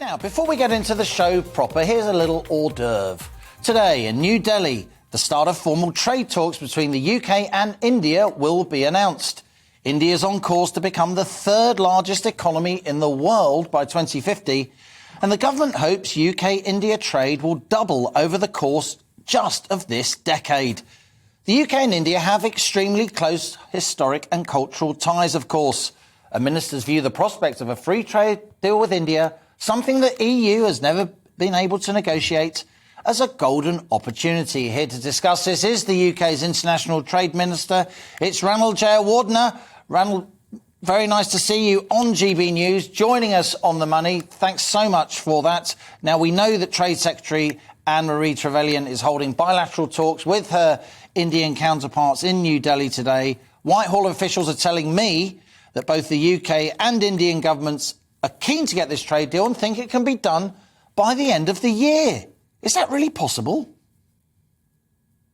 Now, before we get into the show proper, here's a little hors d'oeuvre. Today in New Delhi, the start of formal trade talks between the UK and India will be announced. India is on course to become the third largest economy in the world by 2050, and the government hopes UK-India trade will double over the course just of this decade. The UK and India have extremely close historic and cultural ties, of course. And ministers view the prospect of a free trade deal with India, something the EU has never been able to negotiate, as a golden opportunity. Here to discuss this is the UK's International Trade Minister. It's Ranil Jayawardena. Ranil, very nice to see you on GB News, joining us on The Money. Thanks so much for that. Now, we know that Trade Secretary Anne-Marie Trevelyan is holding bilateral talks with her Indian counterparts in New Delhi today. Whitehall officials are telling me that both the UK and Indian governments are keen to get this trade deal and think it can be done by the end of the year. Is that really possible?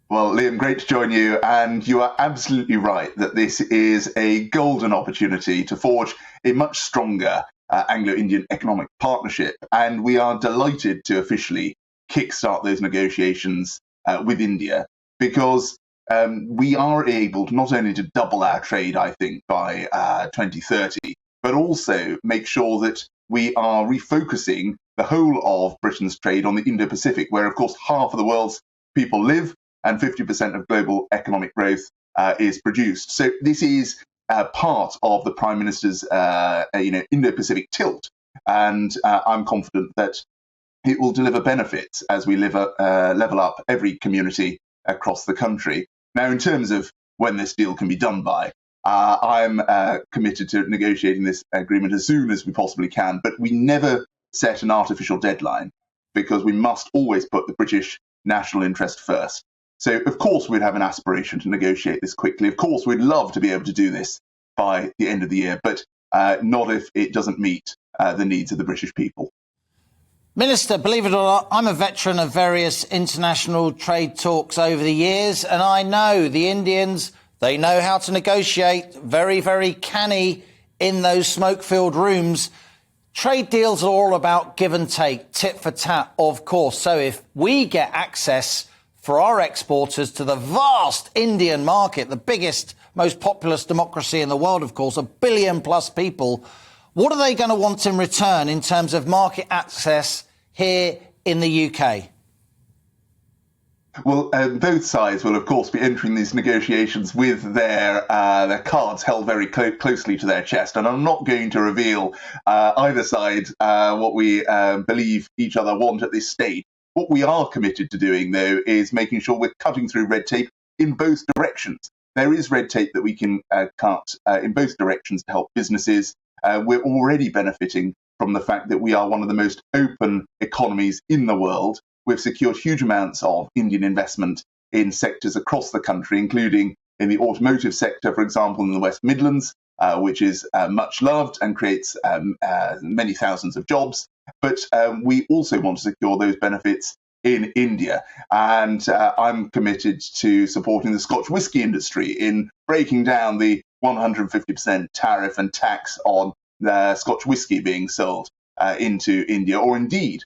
Well, Liam, great to join you. And you are absolutely right that this is a golden opportunity to forge a much stronger Anglo-Indian economic partnership. And we are delighted to officially kickstart those negotiations with India, because we are able to not only to double our trade, I think, by 2030, but also make sure that we are refocusing the whole of Britain's trade on the Indo-Pacific, where, of course, half of the world's people live and 50% of global economic growth is produced. So this is part of the Prime Minister's Indo-Pacific tilt. And I'm confident that it will deliver benefits as we level up every community across the country. Now, in terms of when this deal can be done by, I'm committed to negotiating this agreement as soon as we possibly can, but we never set an artificial deadline, because we must always put the British national interest first. So, of course, we'd have an aspiration to negotiate this quickly. Of course, we'd love to be able to do this by the end of the year, but not if it doesn't meet the needs of the British people. Minister, believe it or not, I'm a veteran of various international trade talks over the years, and I know the Indians, they know how to negotiate, very, very canny in those smoke-filled rooms. Trade deals are all about give and take, tit for tat, of course. So if we get access for our exporters to the vast Indian market, the biggest, most populous democracy in the world, of course, 1 billion plus people, what are they going to want in return in terms of market access here in the UK? Well, both sides will, of course, be entering these negotiations with their cards held very closely to their chest. And I'm not going to reveal either side what we believe each other want at this stage. What we are committed to doing, though, is making sure we're cutting through red tape in both directions. There is red tape that we can cut in both directions to help businesses. We're already benefiting from the fact that we are one of the most open economies in the world. We've secured huge amounts of Indian investment in sectors across the country, including in the automotive sector, for example, in the West Midlands, which is much loved and creates many thousands of jobs. But we also want to secure those benefits in India. And I'm committed to supporting the Scotch whisky industry in breaking down the 150% tariff and tax on the Scotch whisky being sold into India, or indeed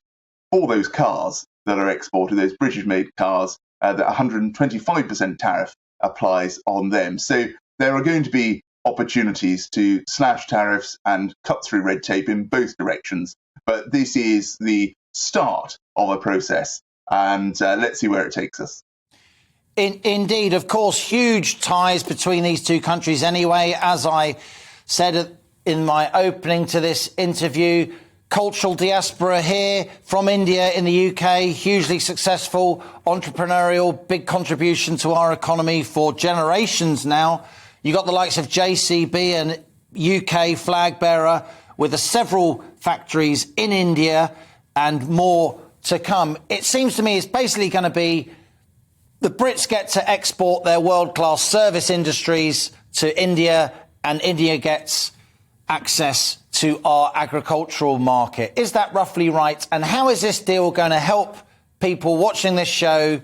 for those cars that are exported, those British-made cars, that 125% tariff applies on them. So there are going to be opportunities to slash tariffs and cut through red tape in both directions. But this is the start of a process, and let's see where it takes us. Indeed, of course, huge ties between these two countries anyway. As I said in my opening to this interview, cultural diaspora here from India in the UK, hugely successful, entrepreneurial, big contribution to our economy for generations now. You got the likes of JCB, and UK flag bearer with several factories in India and more to come. It seems to me it's basically going to be the Brits get to export their world-class service industries to India, and India gets access to our agricultural market. Is that roughly right? And how is this deal going to help people watching this show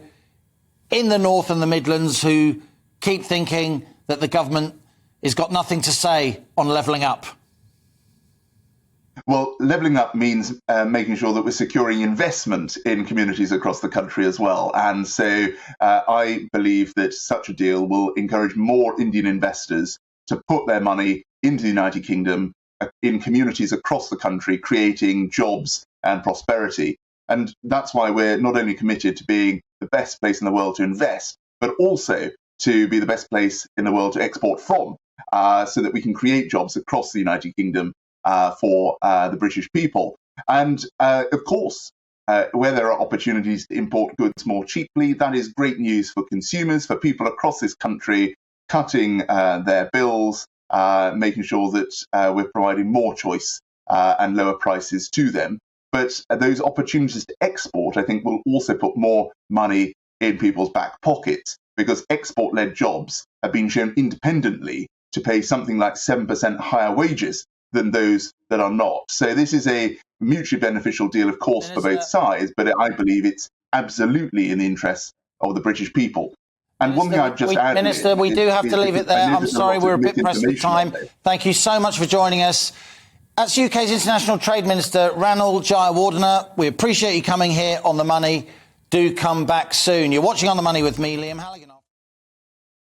in the North and the Midlands who keep thinking that the government has got nothing to say on levelling up? Well, levelling up means making sure that we're securing investment in communities across the country as well. And so I believe that such a deal will encourage more Indian investors to put their money into the United Kingdom in communities across the country, creating jobs and prosperity. And that's why we're not only committed to being the best place in the world to invest, but also to be the best place in the world to export from, so that we can create jobs across the United Kingdom for the British people. And of course, where there are opportunities to import goods more cheaply, that is great news for consumers, for people across this country, cutting their bills, making sure that we're providing more choice and lower prices to them. But those opportunities to export, I think, will also put more money in people's back pockets, because export-led jobs have been shown independently to pay something like 7% higher wages than those that are not. So this is a mutually beneficial deal, of course, for both sides, but I believe it's absolutely in the interests of the British people. And one thing I'd just add... Minister, we do have to leave it there. I'm sorry, we're a bit pressed for time. Thank you so much for joining us. That's UK's International Trade Minister, Ranil Jayawardena. We appreciate you coming here on The Money. Do come back soon. You're watching On The Money with me, Liam Halligan.